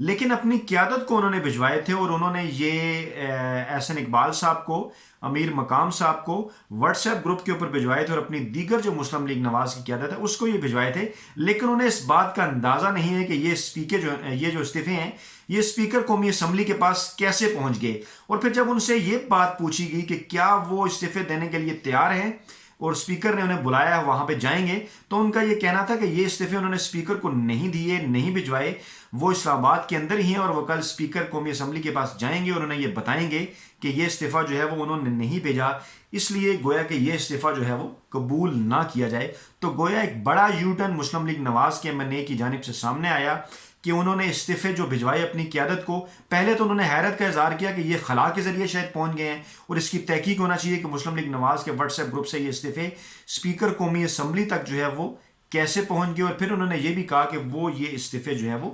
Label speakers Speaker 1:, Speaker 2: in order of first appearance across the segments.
Speaker 1: لیکن اپنی قیادت کو انہوں نے بھجوائے تھے، اور انہوں نے یہ احسن اقبال صاحب کو، امیر مقام صاحب کو واٹس ایپ گروپ کے اوپر بھجوائے تھے، اور اپنی دیگر جو مسلم لیگ نواز کی قیادت ہے اس کو یہ بھجوائے تھے. لیکن انہیں اس بات کا اندازہ نہیں ہے کہ یہ جو استعفے ہیں یہ اسپیکر قومی اسمبلی کے پاس کیسے پہنچ گئے. اور پھر جب ان سے یہ بات پوچھی گئی کہ کیا وہ استعفے دینے کے لیے تیار ہیں اور اسپیکر نے انہیں بلایا ہے وہاں پہ جائیں گے، تو ان کا یہ کہنا تھا کہ یہ استعفے انہوں نے اسپیکر کو نہیں دیے، نہیں بھجوائے، وہ اسلام آباد کے اندر ہی ہیں، اور وہ کل اسپیکر قومی اسمبلی کے پاس جائیں گے اور انہیں یہ بتائیں گے کہ یہ استعفیٰ جو ہے وہ انہوں نے نہیں بھیجا، اس لیے گویا کہ یہ استعفیٰ جو ہے وہ قبول نہ کیا جائے. تو گویا ایک بڑا یو ٹرن مسلم لیگ نواز کے MNA کی جانب سے سامنے آیا کہ انہوں نے استعفے جو بھجوائے اپنی قیادت کو، پہلے تو انہوں نے حیرت کا اظہار کیا کہ یہ خلا کے ذریعے شاید پہنچ گئے ہیں، اور اس کی تحقیق ہونا چاہیے کہ مسلم لیگ نواز کے واٹس ایپ گروپ سے یہ استعفے اسپیکر قومی اسمبلی تک جو ہے وہ کیسے پہنچ گئے. اور پھر انہوں نے یہ بھی کہا کہ وہ یہ استعفے جو ہے وہ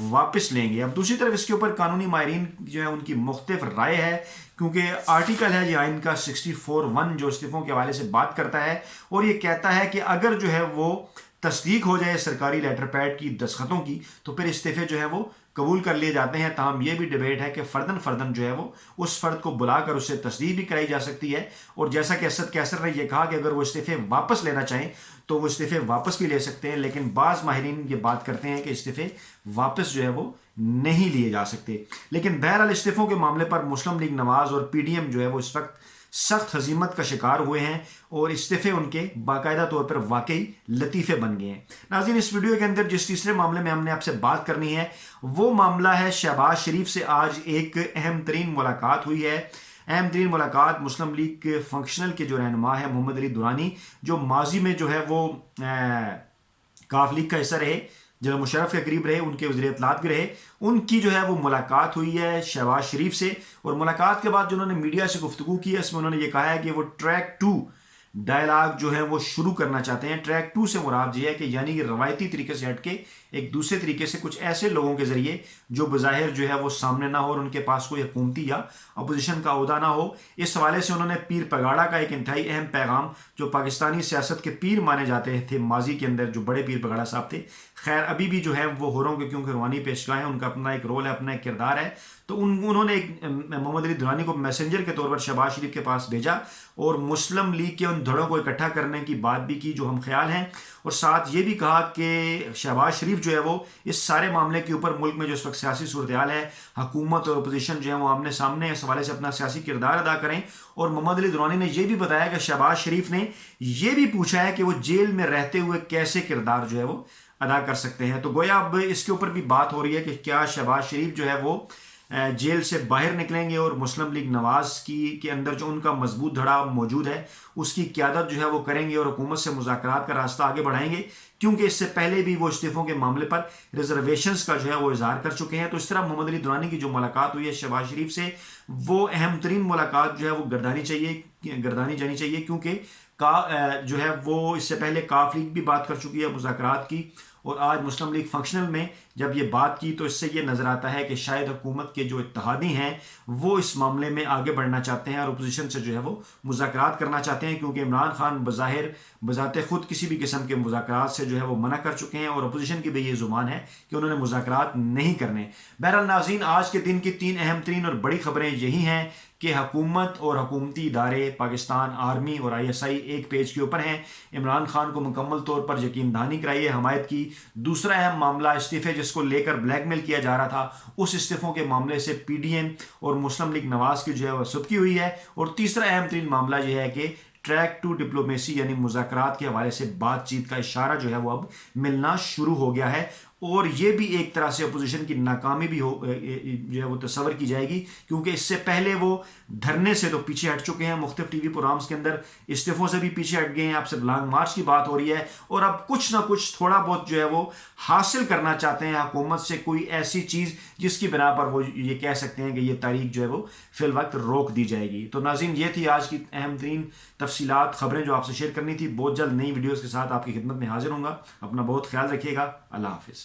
Speaker 1: واپس لیں گے. اب دوسری طرف اس کے اوپر قانونی ماہرین جو ہے ان کی مختلف رائے ہے، کیونکہ آرٹیکل ہے یہ آئین کا 64(1) جو استعفوں کے حوالے سے بات کرتا ہے، اور یہ کہتا ہے کہ اگر جو ہے وہ تصدیق ہو جائے سرکاری لیٹر پیڈ کی دستخطوں کی، تو پھر استعفے جو ہے وہ قبول کر لیے جاتے ہیں. تاہم یہ بھی ڈیبیٹ ہے کہ فردن جو ہے وہ اس فرد کو بلا کر اس سے تصدیق بھی کرائی جا سکتی ہے. اور جیسا کہ اسد کیسر نے یہ کہا کہ اگر وہ استعفے واپس لینا چاہیں تو وہ استعفے واپس بھی لے سکتے ہیں، لیکن بعض ماہرین یہ بات کرتے ہیں کہ استعفے واپس جو ہے وہ نہیں لیے جا سکتے. لیکن بہرحال استعفوں کے معاملے پر مسلم لیگ نواز اور PDM جو ہے وہ اس وقت سخت ہزیمت کا شکار ہوئے ہیں، اور استعفے ان کے باقاعدہ طور پر واقعی لطیفے بن گئے ہیں. ناظرین، اس ویڈیو کے اندر جس تیسرے معاملے میں ہم نے آپ سے بات کرنی ہے وہ معاملہ ہے شہباز شریف سے آج ایک اہم ترین ملاقات ہوئی ہے. اہم ترین ملاقات مسلم لیگ کے فنکشنل کے جو رہنما ہے محمد علی دورانی، جو ماضی میں جو ہے وہ کاف لیگ کا حصہ رہے، جنرل مشرف کے قریب رہے، ان کے وزیر اطلاعات بھی رہے، ان کی جو ہے وہ ملاقات ہوئی ہے شہباز شریف سے. اور ملاقات کے بعد جو انہوں نے میڈیا سے گفتگو کی ہے اس میں انہوں نے یہ کہا ہے کہ وہ ٹریک 2 ڈائلاگ جو ہے وہ شروع کرنا چاہتے ہیں. ٹریک 2 سے مراد یہ ہے کہ یعنی روایتی طریقے سے ہٹ کے ایک دوسرے طریقے سے کچھ ایسے لوگوں کے ذریعے جو بظاہر جو ہے وہ سامنے نہ ہو اور ان کے پاس کوئی حکومتی یا اپوزیشن کا عہدہ نہ ہو. اس حوالے سے انہوں نے پیر پگاڑا کا ایک انتہائی اہم پیغام، جو پاکستانی سیاست کے پیر مانے جاتے تھے ماضی کے اندر، جو بڑے پیر پگاڑا صاحب تھے، خیر ابھی بھی جو ہے وہ ہو رہوں کے کیونکہ روحانی پیشگاہ ہیں، ان کا اپنا ایک رول ہے، اپنا ایک کردار ہے. تو انہوں نے محمد علی دورانی کو میسنجر کے طور پر شہباز شریف کے پاس بھیجا اور مسلم لیگ کے ان دھڑوں کو اکٹھا کرنے کی بات بھی کی جو ہم خیال ہیں، اور ساتھ یہ بھی کہا کہ شہباز شریف جو ہے وہ اس سارے معاملے کے اوپر ملک میں جو اس وقت سیاسی صورتحال ہے، حکومت اور اپوزیشن جو ہے وہ آمنے سامنے اس حوالے سے اپنا سیاسی کردار ادا کریں. اور محمد علی دورانی نے یہ بھی بتایا کہ شہباز شریف نے یہ بھی پوچھا ہے کہ وہ جیل میں رہتے ہوئے کیسے کردار جو ہے وہ ادا کر سکتے ہیں. تو گویا اب اس کے اوپر بھی بات ہو رہی ہے کہ کیا شہباز شریف جو ہے وہ جیل سے باہر نکلیں گے اور مسلم لیگ نواز کے اندر جو ان کا مضبوط دھڑا موجود ہے اس کی قیادت جو ہے وہ کریں گے اور حکومت سے مذاکرات کا راستہ آگے بڑھائیں گے، کیونکہ اس سے پہلے بھی وہ استعفوں کے معاملے پر ریزرویشنز کا جو ہے وہ اظہار کر چکے ہیں. تو اس طرح محمد علی دورانی کی جو ملاقات ہوئی ہے شہباز شریف سے، وہ اہم ترین ملاقات جو ہے وہ گردانی جانی چاہیے، کیونکہ جو ہے وہ اس سے پہلے کاف لیگ بھی بات کر چکی ہے مذاکرات کی، اور آج مسلم لیگ فنکشنل میں جب یہ بات کی تو اس سے یہ نظر آتا ہے کہ شاید حکومت کے جو اتحادی ہیں وہ اس معاملے میں آگے بڑھنا چاہتے ہیں اور اپوزیشن سے جو ہے وہ مذاکرات کرنا چاہتے ہیں، کیونکہ عمران خان بظاہر بذات خود کسی بھی قسم کے مذاکرات سے جو ہے وہ منع کر چکے ہیں، اور اپوزیشن کی بھی یہ زبان ہے کہ انہوں نے مذاکرات نہیں کرنے. بہرحال ناظرین، آج کے دن کی 3 اہم ترین اور بڑی خبریں یہی ہیں کہ حکومت اور حکومتی ادارے، پاکستان آرمی اور ISI ایک پیج کے اوپر ہیں. عمران خان کو مکمل طور پر یقین دہانی کرائی ہے حمایت کی. دوسرا اہم معاملہ استعفے جس کو لے کر بلیک میل کیا جا رہا تھا، اس استعفوں کے معاملے سے PDM اور مسلم لیگ نواز کی جو ہے وہ سبکی ہوئی ہے. اور تیسرا اہم ترین معاملہ یہ ہے کہ ٹریک 2 ڈپلومیسی یعنی مذاکرات کے حوالے سے بات چیت کا اشارہ جو ہے وہ اب ملنا شروع ہو گیا ہے، اور یہ بھی ایک طرح سے اپوزیشن کی ناکامی بھی جو ہے وہ تصور کی جائے گی، کیونکہ اس سے پہلے وہ دھرنے سے تو پیچھے ہٹ چکے ہیں، مختلف ٹی وی پروگرامز کے اندر استعفوں سے بھی پیچھے ہٹ گئے ہیں، اب صرف لانگ مارچ کی بات ہو رہی ہے، اور اب کچھ نہ کچھ تھوڑا بہت جو ہے وہ حاصل کرنا چاہتے ہیں حکومت سے، کوئی ایسی چیز جس کی بنا پر وہ یہ کہہ سکتے ہیں کہ یہ تاریخ جو ہے وہ فی الوقت روک دی جائے گی. تو ناظرین، یہ تھی آج کی اہم ترین تفصیلات، خبریں جو آپ سے شیئر کرنی تھی. بہت جلد نئی ویڈیوز کے ساتھ آپ کی خدمت میں حاضر ہوں گا. اپنا بہت خیال رکھیے گا. اللہ حافظ.